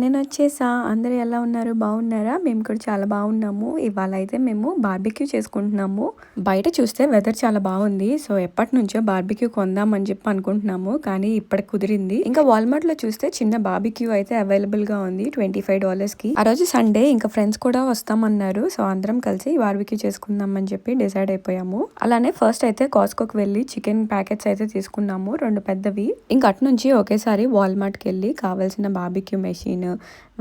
నేనొచ్చేసా. అందరూ ఎలా ఉన్నారు? బాగున్నారా? మేము కూడా చాలా బాగున్నాము. ఇవాళ అయితే మేము బార్బిక్యూ చేసుకుంటున్నాము. బయట చూస్తే వెదర్ చాలా బాగుంది. సో ఎప్పటినుంచో బార్బిక్యూ కొందామని చెప్పి అనుకుంటున్నాము. కానీ ఇప్పటికి కుదిరింది. ఇంకా వాల్మార్ట్ లో చూస్తే చిన్న బార్బిక్యూ అయితే అవైలబుల్ గా ఉంది $25కి. ఆ రోజు సండే ఇంకా ఫ్రెండ్స్ కూడా వస్తామన్నారు. సో అందరం కలిసి బార్బిక్యూ చేసుకుందాం అని చెప్పి డిసైడ్ అయిపోయాము. అలానే ఫస్ట్ అయితే కాస్కోకి వెళ్ళి చికెన్ ప్యాకెట్స్ అయితే తీసుకున్నాము, 2 పెద్దవి. ఇంకా అటు నుంచి ఒకేసారి వాల్మార్ట్కి వెళ్ళి కావాల్సిన barbecue machine,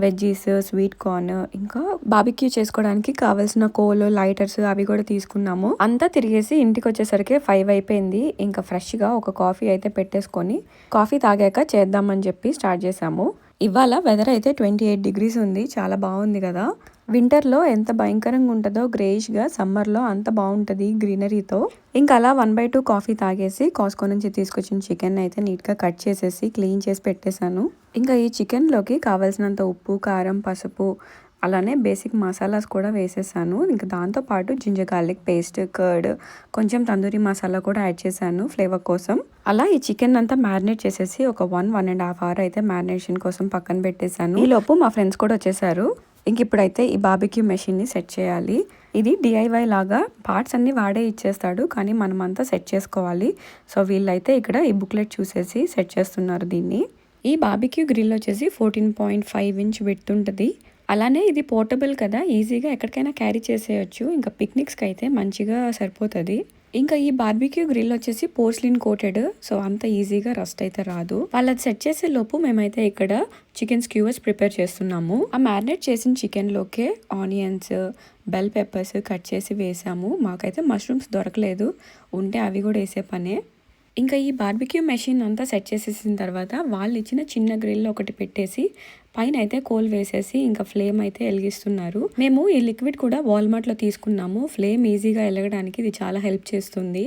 veggies, sweet corn, ఇంకా బార్బిక్యూ చేసుకోవడానికి కావాల్సిన కోల్, లైటర్స్ అవి కూడా తీసుకున్నాము. అంతా తిరిగేసి ఇంటికి వచ్చేసరికి 5 అయిపోయింది. ఇంకా ఫ్రెష్ గా ఒక కాఫీ అయితే పెట్టేసుకొని కాఫీ తాగాక చేద్దామని చెప్పి స్టార్ట్ చేసాము. ఇవాళ వెదర్ అయితే 28 డిగ్రీస్ ఉంది. చాలా బాగుంది కదా. వింటర్లో ఎంత భయంకరంగా ఉంటుందో గ్రేయిష్గా, సమ్మర్లో అంత బాగుంటుంది గ్రీనరీతో. ఇంకా అలా 1/2 కాఫీ తాగేసి కాస్కో నుంచి తీసుకొచ్చిన చికెన్ అయితే నీట్గా కట్ చేసేసి క్లీన్ చేసి పెట్టేశాను. ఇంకా ఈ చికెన్లోకి కావాల్సినంత ఉప్పు, కారం, పసుపు, అలానే బేసిక్ మసాలాస్ కూడా వేసేసాను. ఇంకా దాంతోపాటు జింజర్ గార్లిక్ పేస్ట్, కర్డ్, కొంచెం తందూరి మసాలా కూడా యాడ్ చేశాను ఫ్లేవర్ కోసం. అలా ఈ చికెన్ అంతా మ్యారినేట్ చేసేసి ఒక 1.5 అవర్ అయితే మ్యారినేషన్ కోసం పక్కన పెట్టేశాను. ఈ లోపు మా ఫ్రెండ్స్ కూడా వచ్చేసారు. ఇంక ఇప్పుడైతే ఈ బార్బిక్యూ మెషిన్ని సెట్ చేయాలి. ఇది DIY లాగా పార్ట్స్ అన్ని వాడే ఇచ్చేస్తాడు, కానీ మనమంతా సెట్ చేసుకోవాలి. సో వీళ్ళైతే ఇక్కడ ఈ బుక్లెట్ చూసేసి సెట్ చేస్తున్నారు దీన్ని. ఈ బార్బిక్యూ గ్రిల్ వచ్చేసి 14.5 ఇంచ్ విడ్త్ ఉంటుంది. అలానే ఇది పోర్టబుల్ కదా, ఈజీగా ఎక్కడికైనా క్యారీ చేసేయచ్చు. ఇంకా పిక్నిక్స్కి అయితే మంచిగా సరిపోతుంది. ఇంకా ఈ బార్బిక్యూ గ్రిల్ వచ్చేసి పోర్స్లిన్ కోటెడ్, సో అంత ఈజీగా రస్ట్ అయితే రాదు. వాళ్ళది సెట్ చేసే లోపు మేమైతే ఇక్కడ చికెన్ స్క్యూవర్స్ ప్రిపేర్ చేస్తున్నాము. ఆ మ్యారినేట్ చేసిన చికెన్ లోకే ఆనియన్స్, బెల్ పెప్పర్స్ కట్ చేసి వేసాము. మాకైతే మష్రూమ్స్ దొరకలేదు, ఉంటే అవి కూడా వేసే పనే. ఇంకా ఈ బార్బిక్యూ మెషిన్ అంతా సెట్ చేసేసిన తర్వాత వాళ్ళు ఇచ్చిన చిన్న గ్రిల్ ఒకటి పెట్టేసి పైన అయితే కోల్ వేసేసి ఇంకా ఫ్లేమ్ అయితే వెలిగిస్తున్నారు. మేము ఈ లిక్విడ్ కూడా వాల్మార్ట్లో తీసుకున్నాము. ఫ్లేమ్ ఈజీగా వెలగడానికి ఇది చాలా హెల్ప్ చేస్తుంది.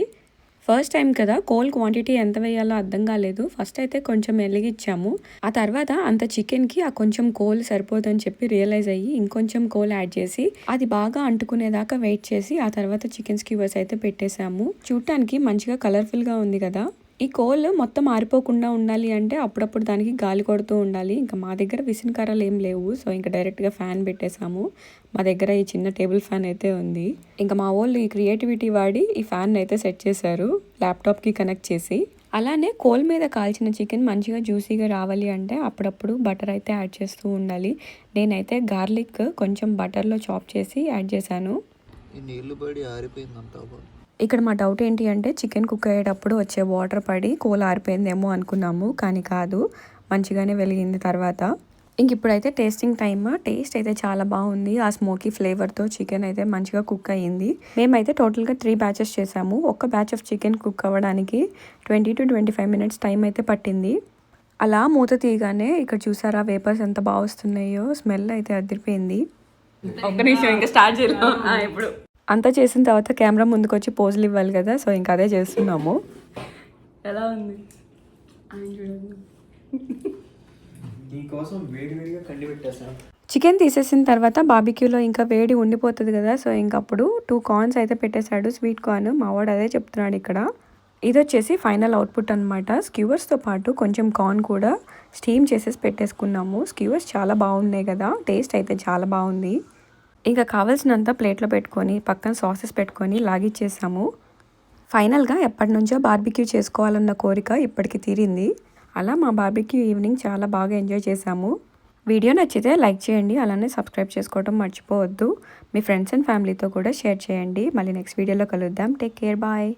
ఫస్ట్ టైం కదా, కోల్ క్వాంటిటీ ఎంత వేయాలో అర్థం కాలేదు. ఫస్ట్ అయితే కొంచెం వెలిగించాము. ఆ తర్వాత అంత చికెన్కి ఆ కొంచెం కోల్ సరిపోదని చెప్పి రియలైజ్ అయ్యి ఇంకొంచెం కోల్ యాడ్ చేసి అది బాగా అంటుకునేదాకా వెయిట్ చేసి ఆ తర్వాత చికెన్ స్క్యూవర్స్ అయితే పెట్టేశాము. చూడటానికి మంచిగా కలర్ఫుల్గా ఉంది కదా. ఈ కోల్ మొత్తం ఆరిపోకుండా ఉండాలి అంటే అప్పుడప్పుడు దానికి గాలి కొడుతూ ఉండాలి. ఇంకా మా దగ్గర విసిన్ కర్రలు ఏం లేవు, సో ఇంకా డైరెక్ట్గా ఫ్యాన్ పెట్టేసాము. మా దగ్గర ఈ చిన్న టేబుల్ ఫ్యాన్ అయితే ఉంది. ఇంకా మా వాళ్ళు ఈ క్రియేటివిటీ వాడి ఈ ఫ్యాన్ అయితే సెట్ చేశారు ల్యాప్టాప్కి కనెక్ట్ చేసి. అలానే కోల్ మీద కాల్చిన చికెన్ మంచిగా జ్యూసీగా రావాలి అంటే అప్పుడప్పుడు బటర్ అయితే యాడ్ చేస్తూ ఉండాలి. నేనైతే గార్లిక్ కొంచెం బటర్లో చాప్ చేసి యాడ్ చేశాను. ఇక్కడ మా డౌట్ ఏంటి అంటే చికెన్ కుక్ అయ్యేటప్పుడు వచ్చే వాటర్ పడి కోల్ ఆరిపోయిందేమో అనుకున్నాము, కానీ కాదు, మంచిగానే వెలిగింది తర్వాత. ఇంక ఇప్పుడైతే టేస్టింగ్ టైమ్. టేస్ట్ అయితే చాలా బాగుంది. ఆ స్మోకీ ఫ్లేవర్తో చికెన్ అయితే మంచిగా కుక్ అయ్యింది. మేమైతే టోటల్గా 3 బ్యాచెస్ చేసాము. ఒక్క బ్యాచ్ ఆఫ్ చికెన్ కుక్ అవ్వడానికి 20 to 25 మినిట్స్ టైం అయితే పట్టింది. అలా మూత తీయగానే ఇక్కడ చూసారా వేపర్స్ ఎంత బాగా వస్తున్నాయో, స్మెల్ అయితే అదిరిపోయింది. ఒక్క నిమిషం, ఇంకా స్టార్ట్ చేయలేము. ఇప్పుడు అంతా చేసిన తర్వాత కెమెరా ముందుకు వచ్చి పోజులు ఇవ్వాలి కదా, సో ఇంకా అదే చేస్తున్నాము. ఎలా ఉంది? చికెన్ తీసేసిన తర్వాత బార్బిక్యూలో ఇంకా వేడి ఉండిపోతుంది కదా, సో ఇంకప్పుడు 2 కార్న్స్ అయితే పెట్టేశాడు, స్వీట్ కార్న్. మావాడు అదే చెప్తున్నాడు ఇక్కడ. ఇది వచ్చేసి ఫైనల్ అవుట్పుట్ అనమాట. స్క్యూవర్స్తో పాటు కొంచెం కార్న్ కూడా స్టీమ్ చేసేసి పెట్టేసుకున్నాము. స్క్యూవర్స్ చాలా బాగున్నాయి కదా, టేస్ట్ అయితే చాలా బాగుంది. ఇంకా కావాల్సినంత ప్లేట్లో పెట్టుకొని పక్కన సాసెస్ పెట్టుకొని లాగిచ్చేసాము. ఫైనల్గా ఎప్పటి నుంచో బార్బిక్యూ చేసుకోవాలన్న కోరిక ఇప్పటికి తీరింది. అలా మా బార్బిక్యూ ఈవినింగ్ చాలా బాగా ఎంజాయ్ చేసాము. వీడియో నచ్చితే లైక్ చేయండి, అలానే సబ్స్క్రైబ్ చేసుకోవడం మర్చిపోవద్దు. మీ ఫ్రెండ్స్ అండ్ ఫ్యామిలీతో కూడా షేర్ చేయండి. మళ్ళీ నెక్స్ట్ వీడియోలో కలుద్దాం. Take care, bye.